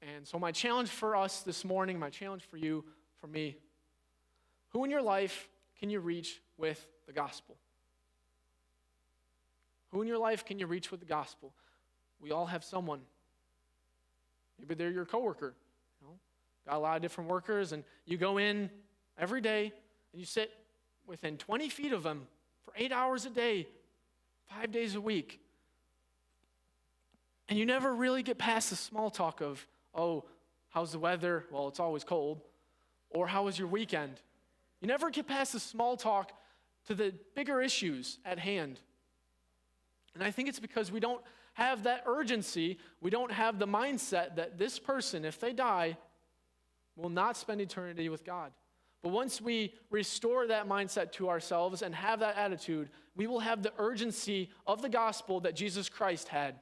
And so my challenge for us this morning, my challenge for you, for me, who in your life can you reach with the gospel? Who in your life can you reach with the gospel? We all have someone. Maybe they're your coworker. Got a lot of different workers, and you go in every day, and you sit within 20 feet of them for 8 hours a day, 5 days a week. And you never really get past the small talk of, oh, how's the weather? Well, it's always cold. Or how was your weekend? You never get past the small talk to the bigger issues at hand. And I think it's because we don't have that urgency. We don't have the mindset that this person, if they die, will not spend eternity with God. But once we restore that mindset to ourselves and have that attitude, we will have the urgency of the gospel that Jesus Christ had.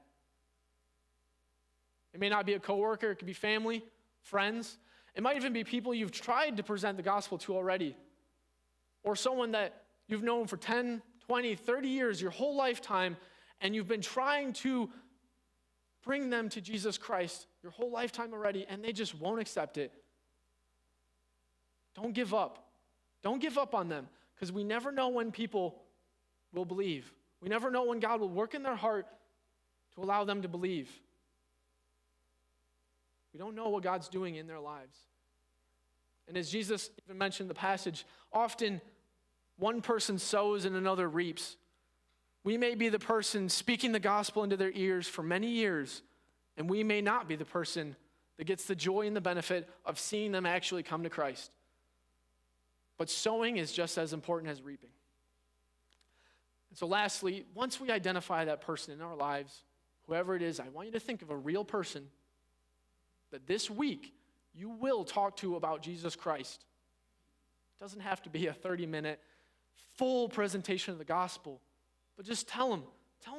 It may not be a coworker, it could be family, friends. It might even be people you've tried to present the gospel to already. Or someone that you've known for 10, 20, 30 years, your whole lifetime, and you've been trying to bring them to Jesus Christ your whole lifetime already, and they just won't accept it. Don't give up. Don't give up on them, because we never know when people will believe. We never know when God will work in their heart to allow them to believe. We don't know what God's doing in their lives. And as Jesus even mentioned in the passage, often one person sows and another reaps. We may be the person speaking the gospel into their ears for many years, and we may not be the person that gets the joy and the benefit of seeing them actually come to Christ. But sowing is just as important as reaping. And so lastly, once we identify that person in our lives, whoever it is, I want you to think of a real person that this week you will talk to about Jesus Christ. It doesn't have to be a 30-minute full presentation of the gospel, but just tell them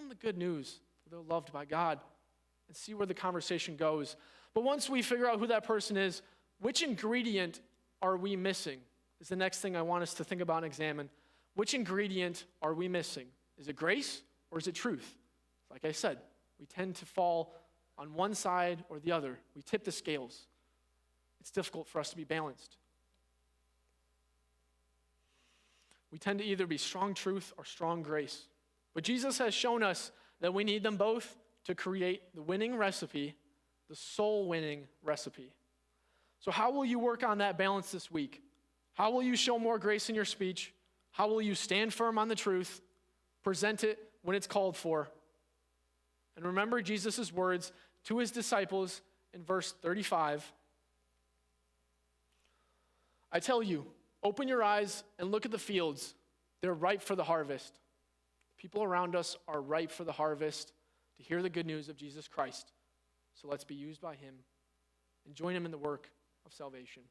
the good news. They're loved by God, and see where the conversation goes. But once we figure out who that person is, which ingredient are we missing? Is the next thing I want us to think about and examine. Which ingredient are we missing? Is it grace or is it truth? Like I said, we tend to fall on one side or the other. We tip the scales. It's difficult for us to be balanced. We tend to either be strong truth or strong grace. But Jesus has shown us that we need them both to create the winning recipe, the soul-winning recipe. So how will you work on that balance this week? How will you show more grace in your speech? How will you stand firm on the truth? Present it when it's called for. And remember Jesus' words to his disciples in verse 35. I tell you, open your eyes and look at the fields. They're ripe for the harvest. People around us are ripe for the harvest to hear the good news of Jesus Christ. So let's be used by him and join him in the work of salvation.